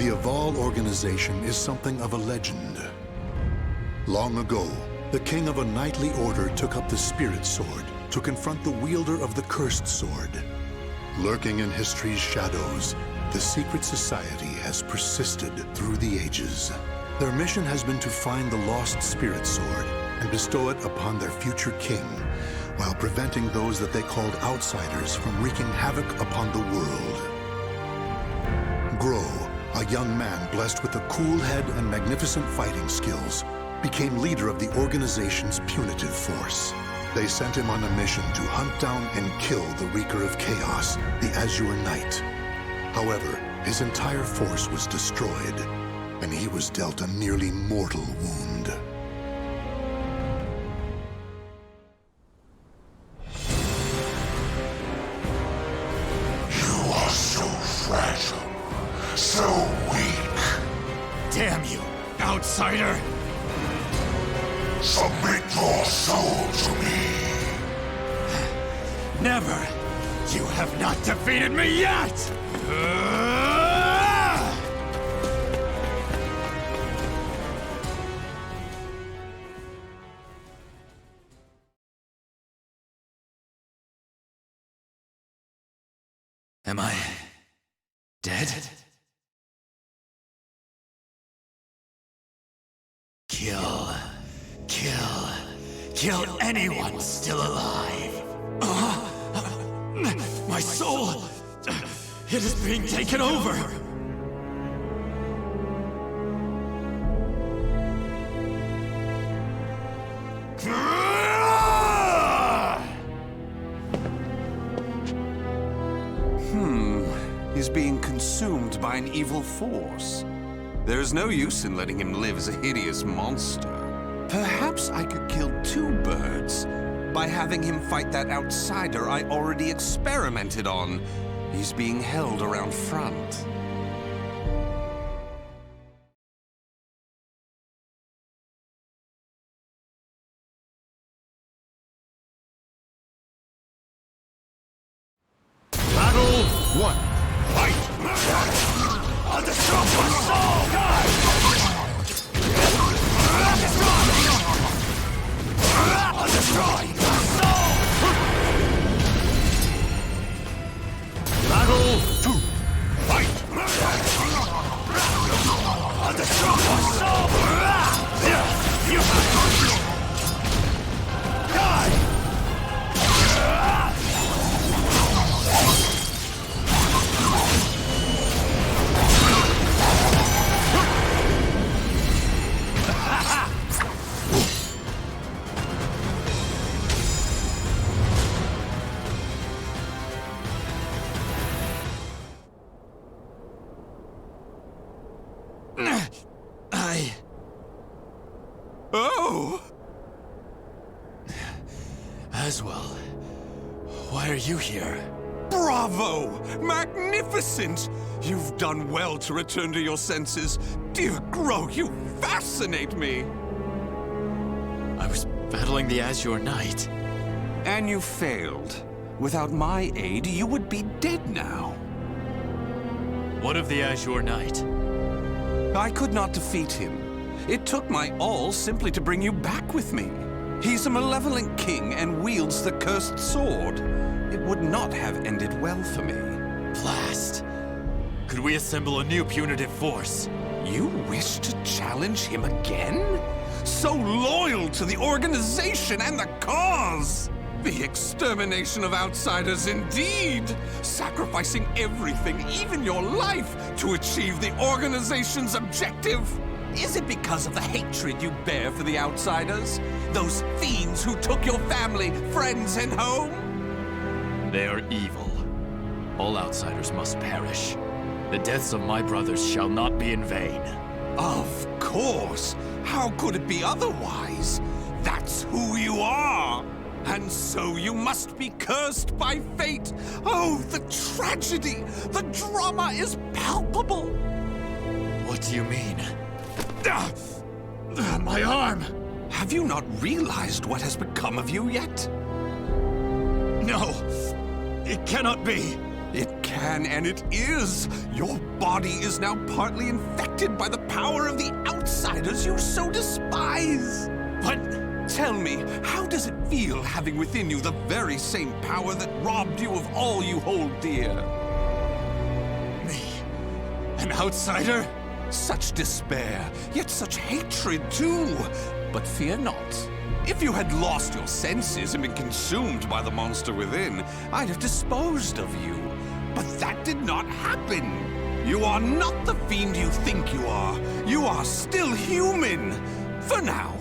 The Aval organization is something of a legend. Long ago, the king of a knightly order took up the Spirit Sword to confront the wielder of the Cursed Sword. Lurking in history's shadows, the secret society has persisted through the ages. Their mission has been to find the lost Spirit Sword and bestow it upon their future king, while preventing those that they called outsiders from wreaking havoc upon the world. Groh, a young man blessed with a cool head and magnificent fighting skills, became leader of the organization's punitive force. They sent him on a mission to hunt down and kill the Wreaker of Chaos, the Azure Knight. However, his entire force was destroyed, and he was dealt a nearly mortal wound. You are so fragile, so weak. Damn you, outsider! Submit your soul to me. Never! You have not defeated me yet! Am I dead? Kill anyone still alive. My soul, it is being taken over. He's being consumed by an evil force. There's no use in letting him live as a hideous monster. Perhaps I could kill two birds by having him fight that outsider I already experimented on. He's being held around front. Battle 1. Fight! I'll destroy my soul! I'll destroy my soul! Battle 2. Fight! I'll destroy my soul! You die! Oh! Aswell, why are you here? Bravo! Magnificent! You've done well to return to your senses. Dear Groh, you fascinate me! I was battling the Azure Knight. And you failed. Without my aid, you would be dead now. What of the Azure Knight? I could not defeat him. It took my all simply to bring you back with me. He's a malevolent king and wields the cursed sword. It would not have ended well for me. Blast! Could we assemble a new punitive force? You wish to challenge him again? So loyal to the organization and the cause! The extermination of outsiders indeed! Sacrificing everything, even your life, to achieve the organization's objective! Is it because of the hatred you bear for the outsiders? Those fiends who took your family, friends, and home? They are evil. All outsiders must perish. The deaths of my brothers shall not be in vain. Of course! How could it be otherwise? That's who you are! And so you must be cursed by fate! Oh, the tragedy! The drama is palpable! What do you mean? My arm! Have you not realized what has become of you yet? No! It cannot be! It can, and it is. Your body is now partly infected by the power of the outsiders you so despise. But tell me, how does it feel having within you the very same power that robbed you of all you hold dear? Me? An outsider? Such despair, yet such hatred too. But fear not. If you had lost your senses and been consumed by the monster within, I'd have disposed of you. But that did not happen. You are not the fiend you think you are. You are still human. For now.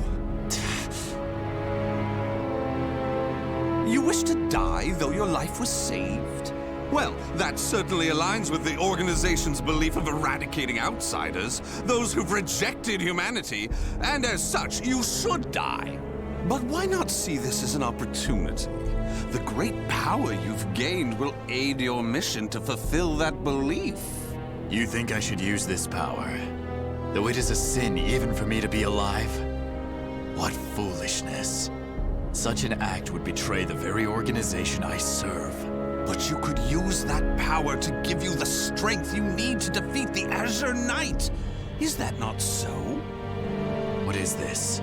You wish to die, though your life was saved? Well, that certainly aligns with the organization's belief of eradicating outsiders, those who've rejected humanity, and as such, you should die. But why not see this as an opportunity? The great power you've gained will aid your mission to fulfill that belief. You think I should use this power? Though it is a sin even for me to be alive? What foolishness. Such an act would betray the very organization I serve. But you could use that power to give you the strength you need to defeat the Azure Knight. Is that not so? What is this?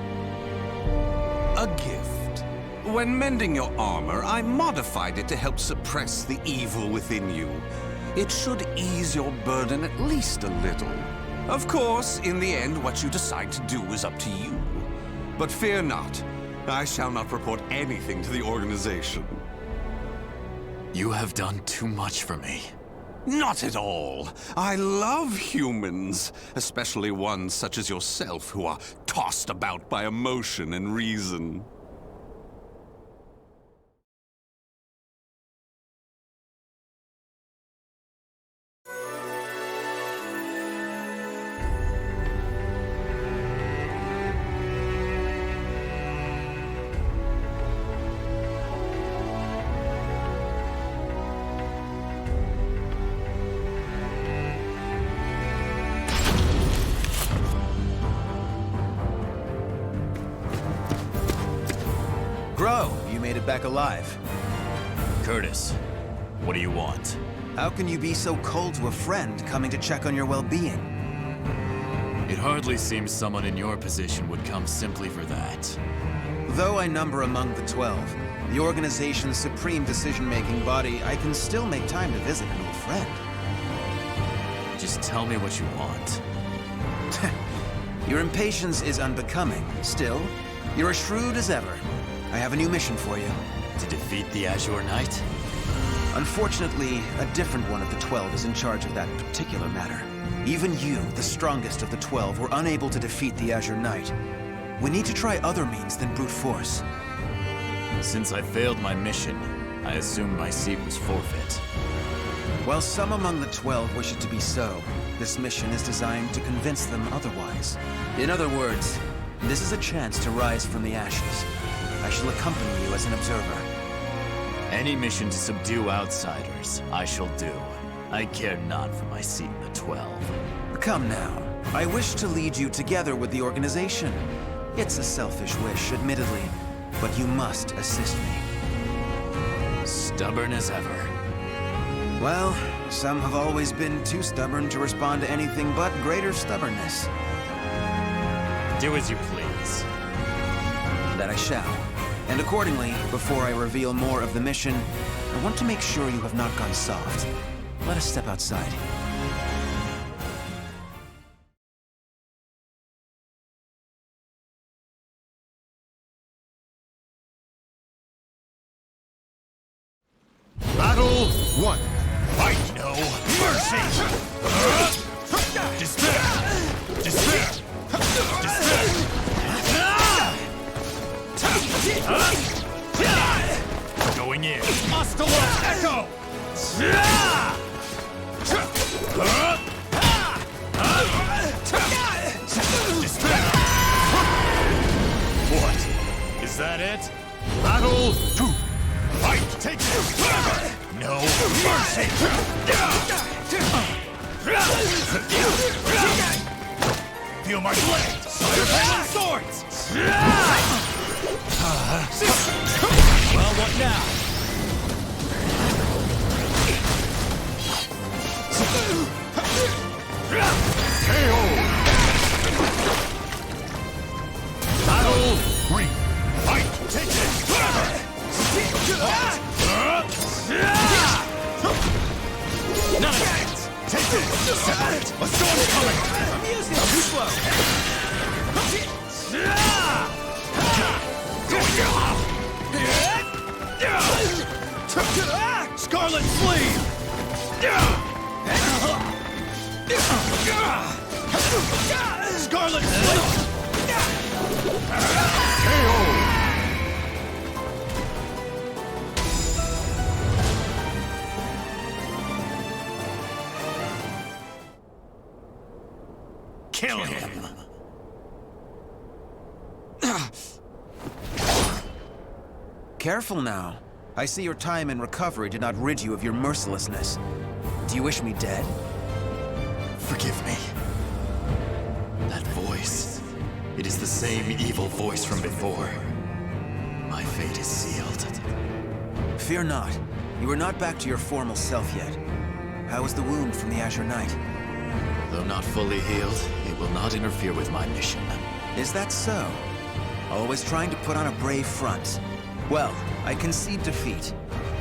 A gift. When mending your armor, I modified it to help suppress the evil within you. It should ease your burden at least a little. Of course, in the end, what you decide to do is up to you. But fear not. I shall not report anything to the organization. You have done too much for me. Not at all. I love humans, especially ones such as yourself who are tossed about by emotion and reason. Groh, you made it back alive. Curtis, what do you want? How can you be so cold to a friend coming to check on your well-being? It hardly seems someone in your position would come simply for that. Though I number among the 12, the organization's supreme decision-making body, I can still make time to visit an old friend. Just tell me what you want. Your impatience is unbecoming. Still, you're as shrewd as ever. I have a new mission for you. To defeat the Azure Knight? Unfortunately, a different one of the 12 is in charge of that particular matter. Even you, the strongest of the 12, were unable to defeat the Azure Knight. We need to try other means than brute force. Since I failed my mission, I assumed my seat was forfeit. While some among the 12 wish it to be so, this mission is designed to convince them otherwise. In other words, this is a chance to rise from the ashes. I shall accompany you as an observer. Any mission to subdue outsiders, I shall do. I care not for my seat in the 12. Come now. I wish to lead you together with the organization. It's a selfish wish, admittedly, but you must assist me. Stubborn as ever. Well, some have always been too stubborn to respond to anything but greater stubbornness. Do as you please. That I shall. And accordingly, before I reveal more of the mission, I want to make sure you have not gone soft. Let us step outside. Battle 1. Fight no mercy! Despair! Despair! Despair! Going in. Hostile Echo! Despair! What? Is that it? Battle 2. Fight! Take this! No mercy! Feel my blade! Fire Pale swords! Well, what now? A storm's coming! Music! Too slow! Scarlet Sleeve! Scarlet Sleeve! Kill him! Careful now. I see your time in recovery did not rid you of your mercilessness. Do you wish me dead? Forgive me. That voice. It is the same evil voice from before. My fate is sealed. Fear not. You are not back to your formal self yet. How is the wound from the Azure Knight? Though not fully healed, it will not interfere with my mission. Is that so? Always trying to put on a brave front. Well, I concede defeat.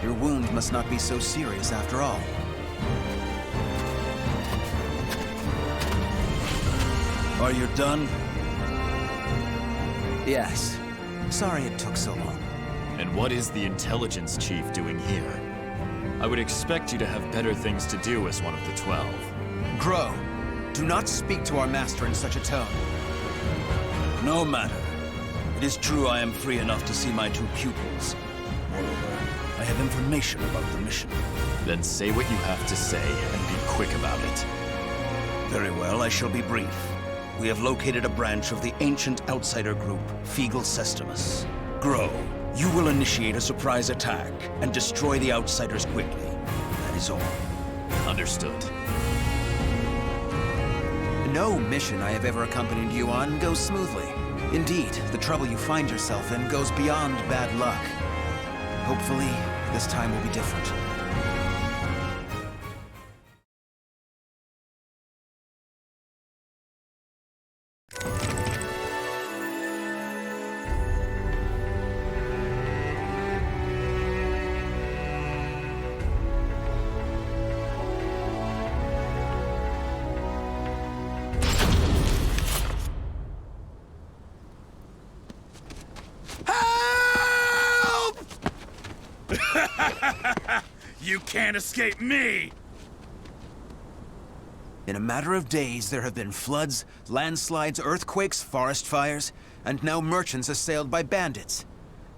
Your wound must not be so serious after all. Are you done? Yes. Sorry it took so long. And what is the intelligence chief doing here? I would expect you to have better things to do as one of the 12. Groh, do not speak to our master in such a tone. No matter. It is true I am free enough to see my 2 pupils. Moreover, I have information about the mission. Then say what you have to say and be quick about it. Very well, I shall be brief. We have located a branch of the ancient outsider group, Feegle Sestimus. Groh, you will initiate a surprise attack and destroy the outsiders quickly. That is all. Understood. No mission I have ever accompanied you on goes smoothly. Indeed, the trouble you find yourself in goes beyond bad luck. Hopefully, this time will be different. You can't escape me! In a matter of days, there have been floods, landslides, earthquakes, forest fires, and now merchants assailed by bandits.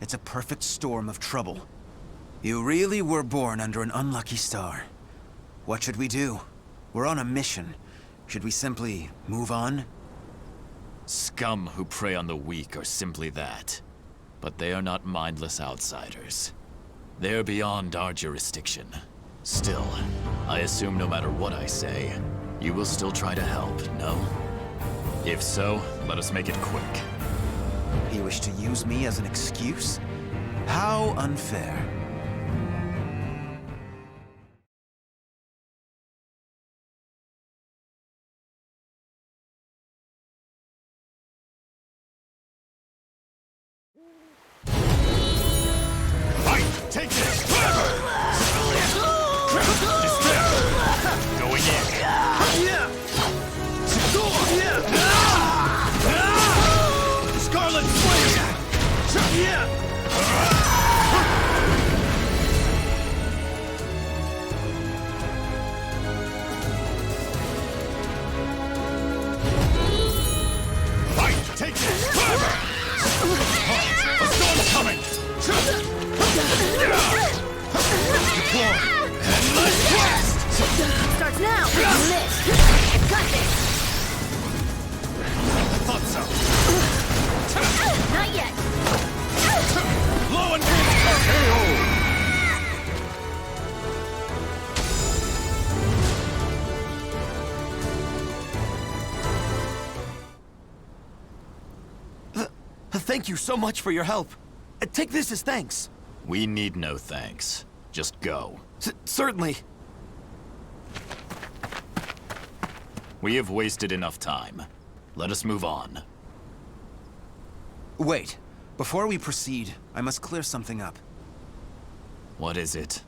It's a perfect storm of trouble. You really were born under an unlucky star. What should we do? We're on a mission. Should we simply move on? Scum who prey on the weak are simply that. But they are not mindless outsiders. They're beyond our jurisdiction. Still, I assume no matter what I say, you will still try to help, no? If so, let us make it quick. You wish to use me as an excuse? How unfair. Take this! Despair! Going in! Scarlet Flame! Fight! Take this! A storm's coming! Deploy! Endless blast! Starts now! Miss! Got this! I thought so! Not yet! Low and KO! Thank you so much for your help. Take this as thanks. We need no thanks. Just go. Certainly. We have wasted enough time. Let us move on. Wait. Before we proceed, I must clear something up. What is it?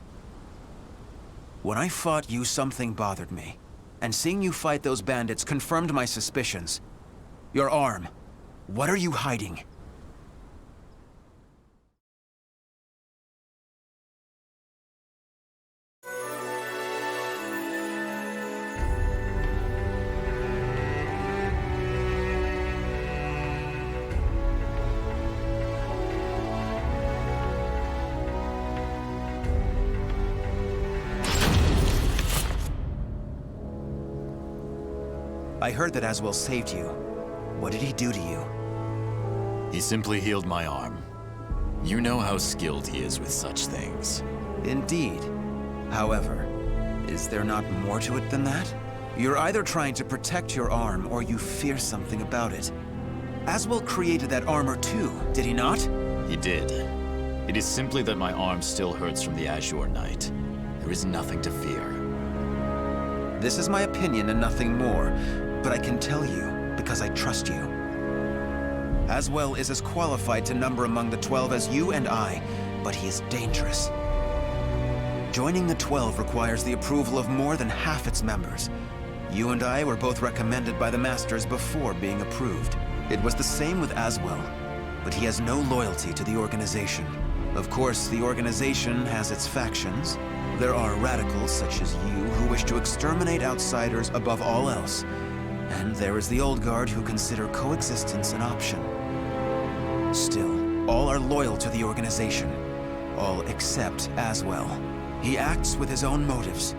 When I fought you, something bothered me. and seeing you fight those bandits confirmed my suspicions. Your arm. What are you hiding? I heard that Aswell saved you. What did he do to you? He simply healed my arm. You know how skilled he is with such things. Indeed. However, is there not more to it than that? You're either trying to protect your arm or you fear something about it. Aswell created that armor too, did he not? He did. It is simply that my arm still hurts from the Azure Knight. There is nothing to fear. This is my opinion and nothing more, but I can tell you because I trust you. Aswell is as qualified to number among the 12 as you and I, but he is dangerous. Joining the 12 requires the approval of more than half its members. You and I were both recommended by the Masters before being approved. It was the same with Aswell, but he has no loyalty to the organization. Of course, the organization has its factions. There are radicals such as you who wish to exterminate outsiders above all else. And there is the old guard who consider coexistence an option. Still, all are loyal to the organization. All except Aswell. He acts with his own motives,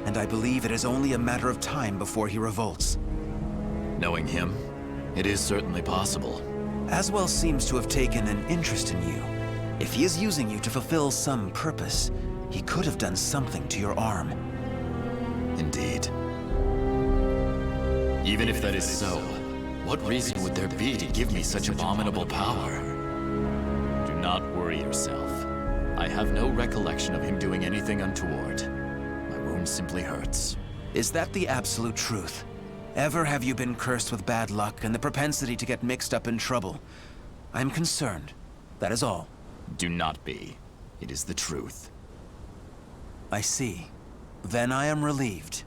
and I believe it is only a matter of time before he revolts. Knowing him, it is certainly possible. Aswell seems to have taken an interest in you. If he is using you to fulfill some purpose, he could have done something to your arm. Indeed. Even if that is so, what reason would there be to give me such abominable power? Do not worry yourself. I have no recollection of him doing anything untoward. My wound simply hurts. Is that the absolute truth? Ever have you been cursed with bad luck and the propensity to get mixed up in trouble? I'm concerned. That is all. Do not be. It is the truth. I see. Then I am relieved.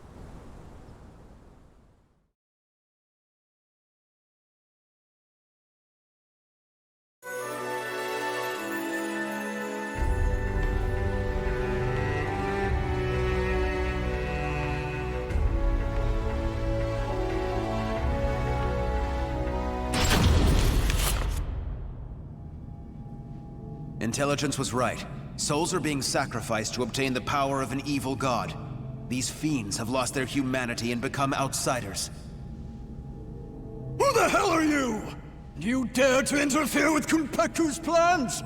Intelligence was right. Souls are being sacrificed to obtain the power of an evil god. These fiends have lost their humanity and become outsiders. Who the hell are you? You dare to interfere with Kunpeku's plans?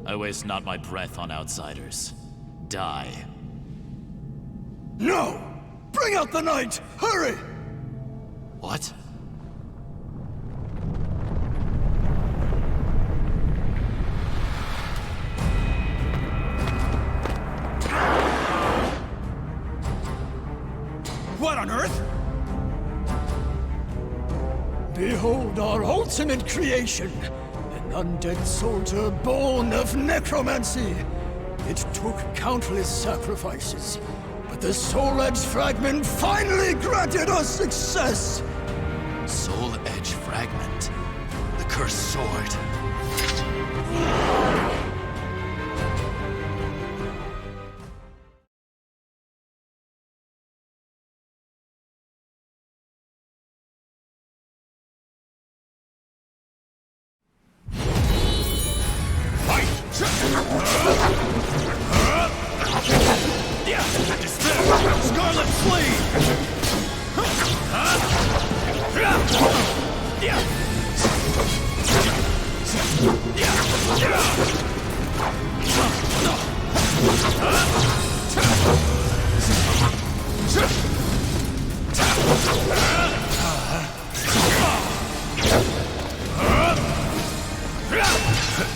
I waste not my breath on outsiders. Die. No! Bring out the knight! Hurry! What? What on earth? Behold our ultimate creation, an undead soldier born of necromancy. It took countless sacrifices, but the Soul Edge Fragment finally granted us success! Soul Edge Fragment. The cursed sword. Scarlet Flame!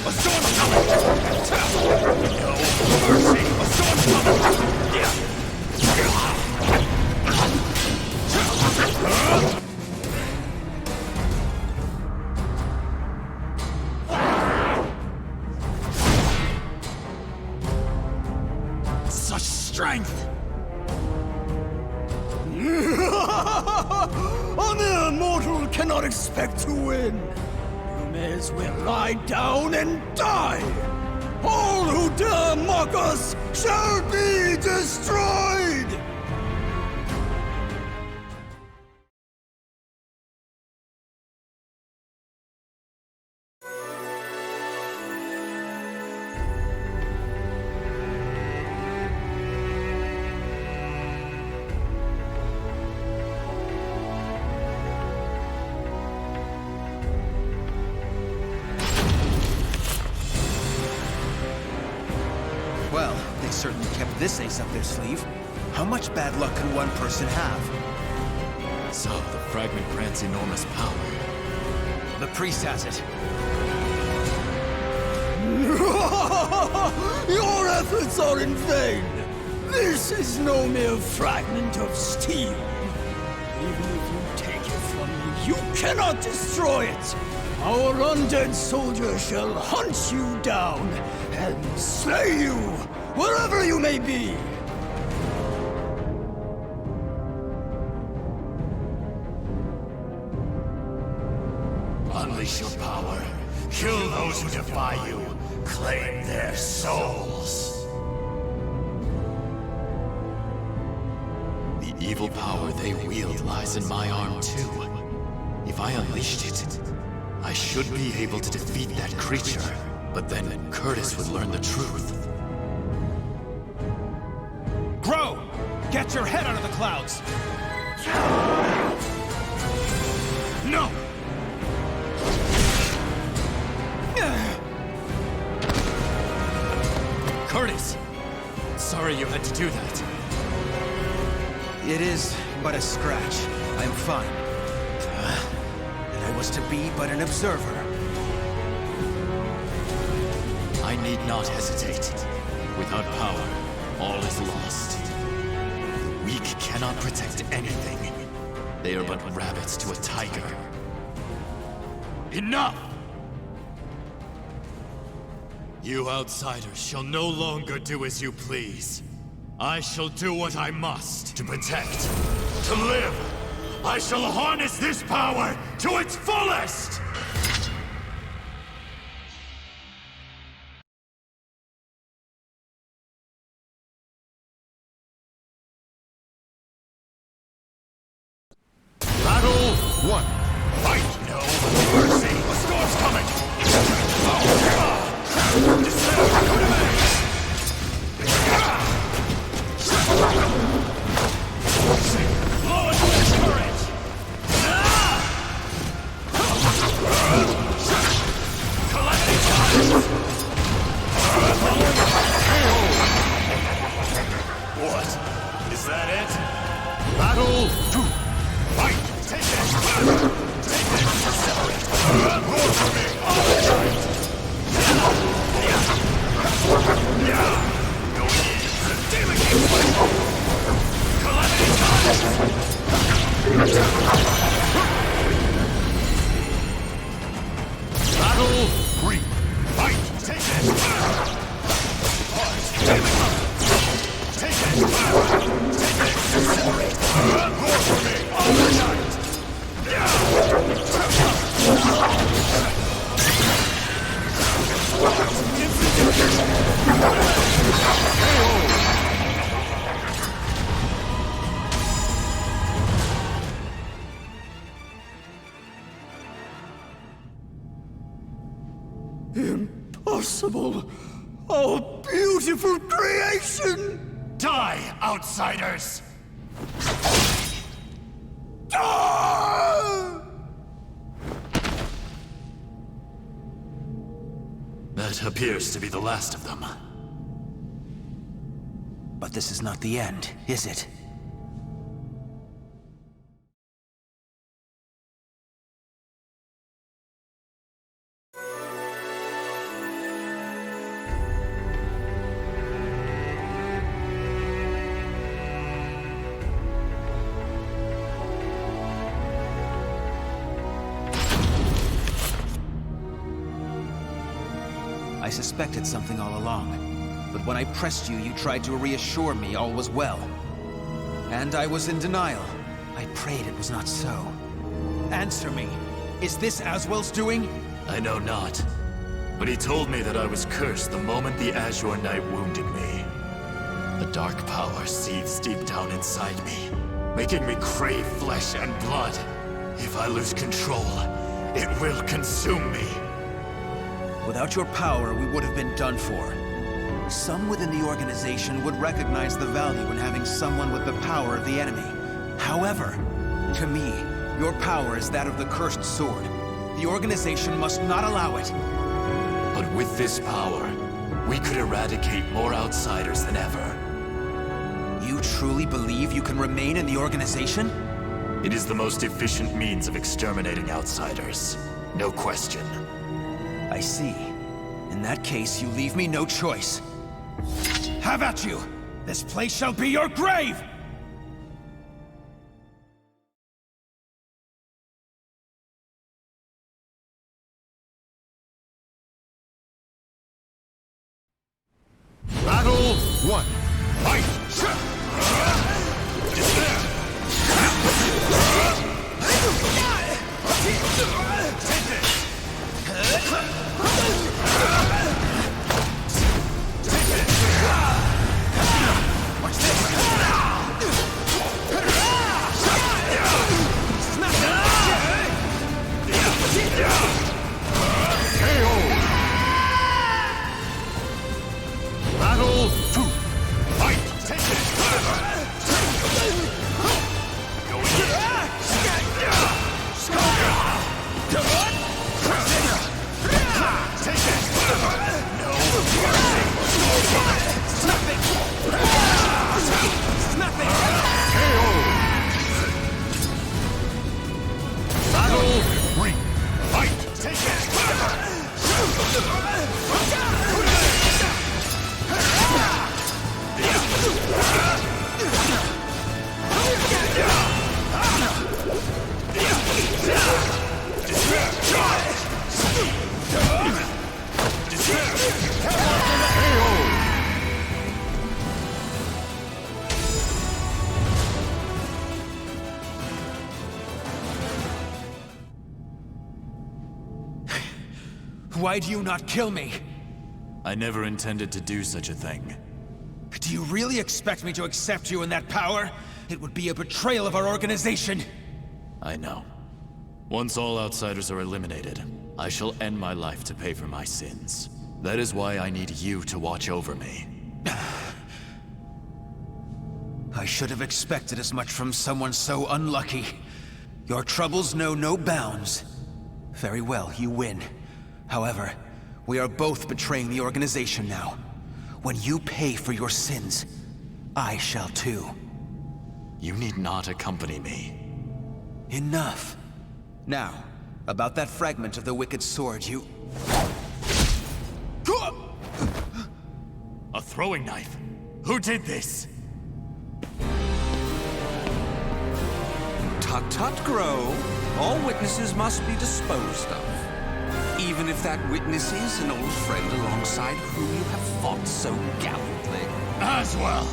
A storm's coming! No mercy! A storm's coming! Such strength! A mere mortal cannot expect to win. You may as well lie down and die. All who dare mock us shall be destroyed! Well, they certainly kept this ace up their sleeve. How much bad luck can one person have? So, the fragment grants enormous power. The priest has it. Your efforts are in vain! This is no mere fragment of steel. Even if you take it from me, you cannot destroy it! Our undead soldier shall hunt you down and slay you, wherever you may be! Unleash your power. Kill those who defy you. Claim their souls. The evil power they wield lies in my arm too. If I unleashed it, I should be able to defeat that creature. But then Curtis would learn the truth. Groh! Get your head out of the clouds! No! Curtis! Sorry you had to do that. It is but a scratch. I am fine. And I was to be but an observer. I need not hesitate. Without power, all is lost. The weak cannot protect anything. They are but rabbits to a tiger. Enough! You outsiders shall no longer do as you please. I shall do what I must. To protect, to live, I shall harness this power to its fullest! Battle 1. Fight! No mercy! A storm's coming! Descend! Blow it with courage! Calamity times! What? Is that it? Battle 2. Fight! Take it! Take it! Separate! Roar for me! All right! Go easy! Demon King fight! Calamity times! Battle 3. Fight! Take it! Pause! Demon King! Take it! Take it! Separate! Roar for me! All right! Impossible! Oh, beautiful creation! Die, outsiders! Ah! That appears to be the last of them. But this is not the end, is it? I suspected something all along. But when I pressed you, you tried to reassure me all was well. And I was in denial. I prayed it was not so. Answer me. Is this Aswell's doing? I know not. But he told me that I was cursed the moment the Azure Knight wounded me. A dark power seethes deep down inside me, making me crave flesh and blood. If I lose control, it will consume me. Without your power, we would have been done for. Some within the organization would recognize the value in having someone with the power of the enemy. However, to me, your power is that of the Cursed Sword. The organization must not allow it. But with this power, we could eradicate more outsiders than ever. You truly believe you can remain in the organization? It is the most efficient means of exterminating outsiders. No question. I see. In that case, you leave me no choice. Have at you! This place shall be your grave! Battle 1. Fight! Battle 2. Fight! Take Battle 3. Fight! Take Why do you not kill me? I never intended to do such a thing. Do you really expect me to accept you in that power? It would be a betrayal of our organization. I know. Once all outsiders are eliminated, I shall end my life to pay for my sins. That is why I need you to watch over me. I should have expected as much from someone so unlucky. Your troubles know no bounds. Very well, you win. However, we are both betraying the organization now. When you pay for your sins, I shall too. You need not accompany me. Enough. Now, about that fragment of the Wicked Sword, you... A throwing knife? Who did this? Tut-tut, Groh. All witnesses must be disposed of. Even if that witness is an old friend alongside whom you have fought so gallantly. Aswell!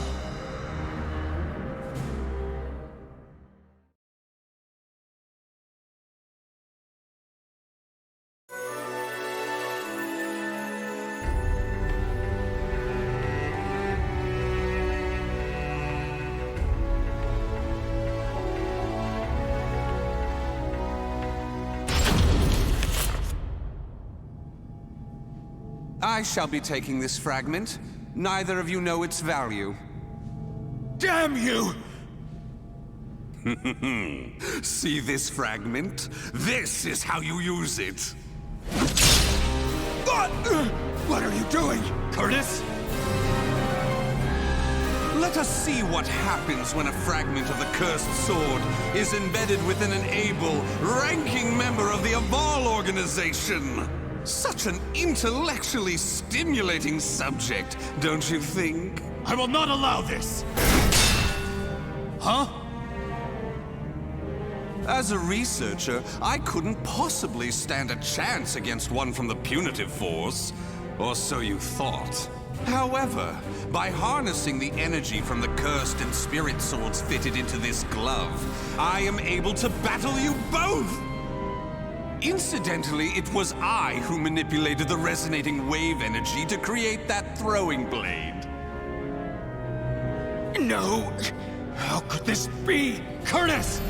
I shall be taking this fragment. Neither of you know its value. Damn you! See this fragment? This is how you use it. What are you doing, Curtis? Let us see what happens when a fragment of the cursed sword is embedded within an able, ranking member of the Aval organization. Such an intellectually stimulating subject, don't you think? I will not allow this! Huh? As a researcher, I couldn't possibly stand a chance against one from the punitive force. Or so you thought. However, by harnessing the energy from the cursed and spirit swords fitted into this glove, I am able to battle you both! Incidentally, it was I who manipulated the resonating wave energy to create that throwing blade. No! How could this be? Curtis!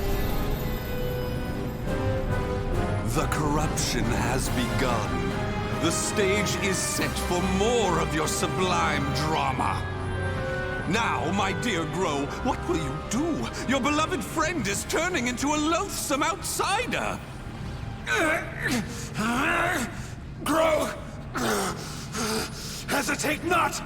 The corruption has begun. The stage is set for more of your sublime drama. Now, my dear Groh, what will you do? Your beloved friend is turning into a loathsome outsider. Grow! Hesitate not!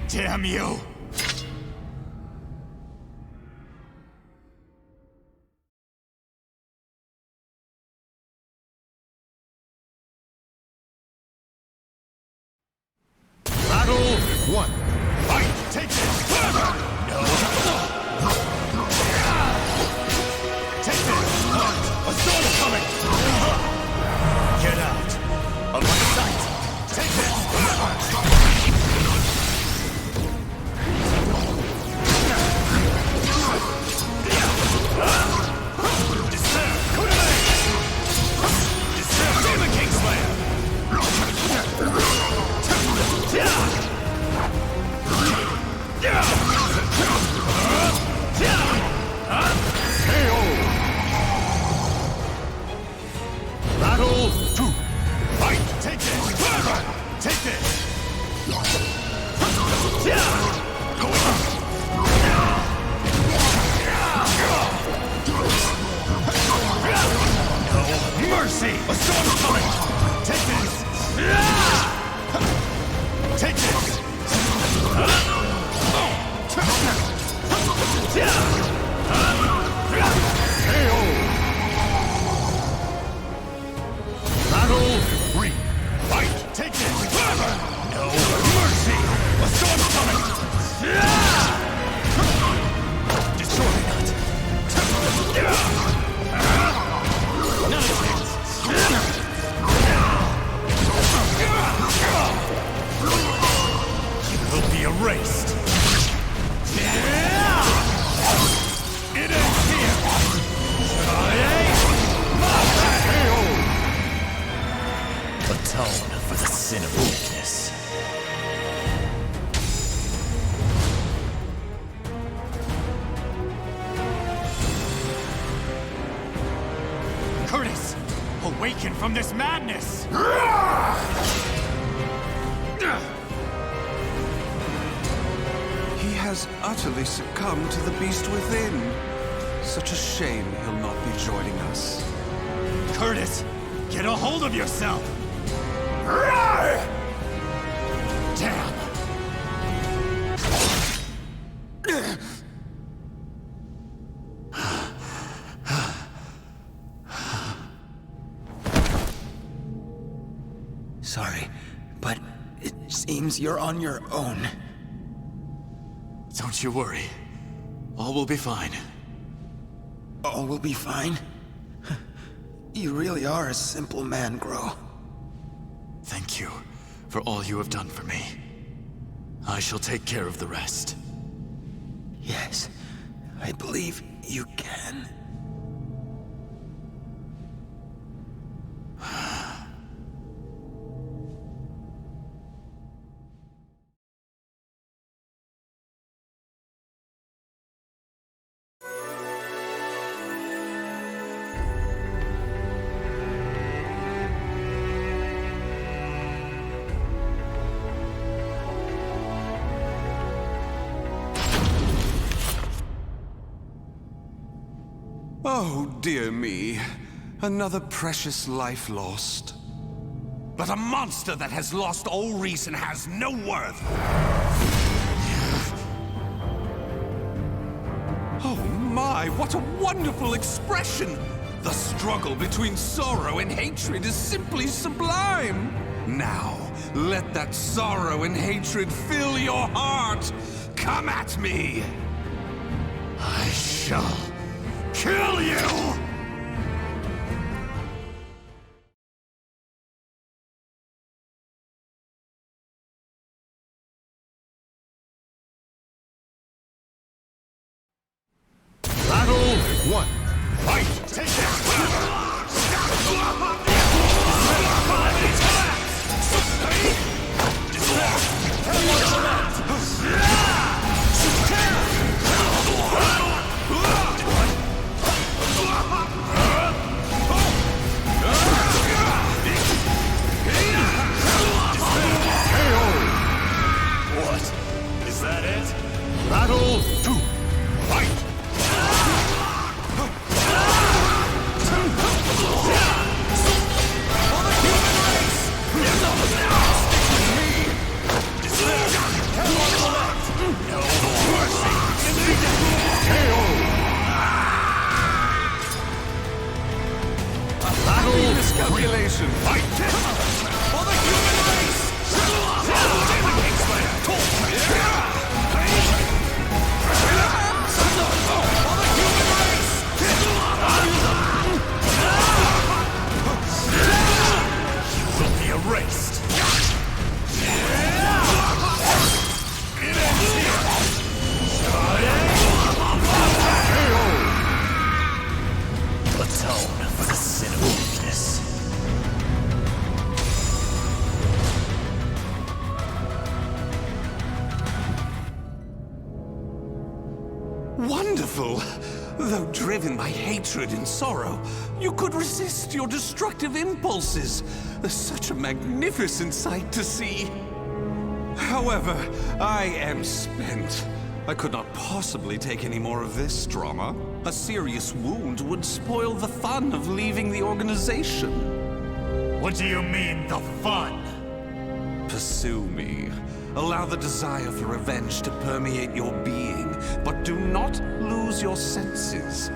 Damn you! Battle 1. Fight! Take this! No! Take this! A storm is coming! Get out! Of my sight! Take this! Demon Kingslayer! Battle 2. Fight! Take this! Take this! No mercy! A storm's coming! Take this! Take this! Battle 3. Fight! Take this! No mercy! A storm's coming! Destroy not! None of this! You will be erased! It ends here! Atone for the sin of weakness. Curtis! Awaken from this madness! He has utterly succumbed to the beast within. Such a shame he'll not be joining us. Curtis! Get a hold of yourself! Damn! Sorry, but it seems you're on your own. Don't you worry. All will be fine. All will be fine? You really are a simple man, Groh. Thank you for all you have done for me. I shall take care of the rest. Yes, I believe you can. Oh, dear me. Another precious life lost. But a monster that has lost all reason has no worth. Oh my, what a wonderful expression! The struggle between sorrow and hatred is simply sublime. Now, let that sorrow and hatred fill your heart. Come at me. I shall kill you! beast. Atone for the sin of weakness. Wonderful! Though driven by hatred and sorrow, you could resist your destructive impulses. Such a magnificent sight to see. However, I am spent. I could not possibly take any more of this drama. A serious wound would spoil the fun of leaving the organization. What do you mean, the fun? Pursue me. Allow the desire for revenge to permeate your being, but do not lose your senses.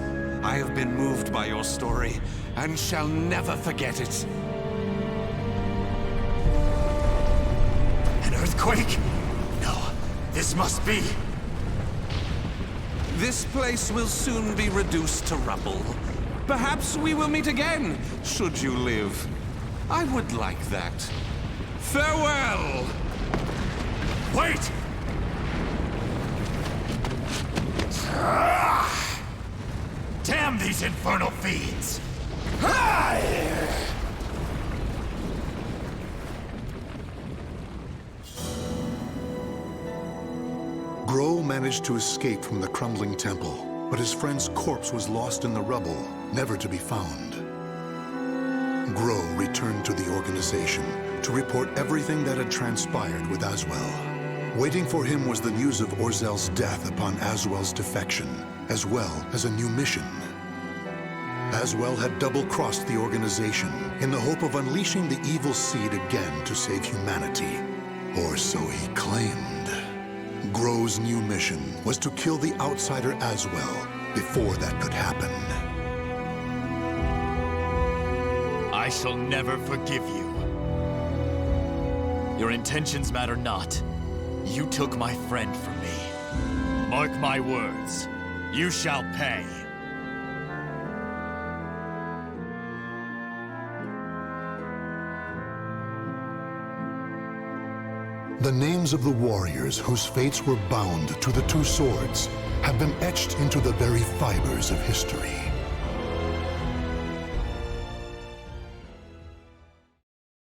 I have been moved by your story, and shall never forget it. An earthquake? No, this must be... This place will soon be reduced to rubble. Perhaps we will meet again, should you live. I would like that. Farewell! Wait! Damn these infernal fiends! Groh managed to escape from the crumbling temple, but his friend's corpse was lost in the rubble, never to be found. Groh returned to the organization to report everything that had transpired with Aswell. Waiting for him was the news of Orzel's death upon Aswell's defection, as well as a new mission. Aswell had double-crossed the organization in the hope of unleashing the evil seed again to save humanity. Or so he claimed. Groh's new mission was to kill the outsider Aswell before that could happen. I shall never forgive you. Your intentions matter not. You took my friend from me. Mark my words. You shall pay. The names of the warriors whose fates were bound to the two swords have been etched into the very fibers of history.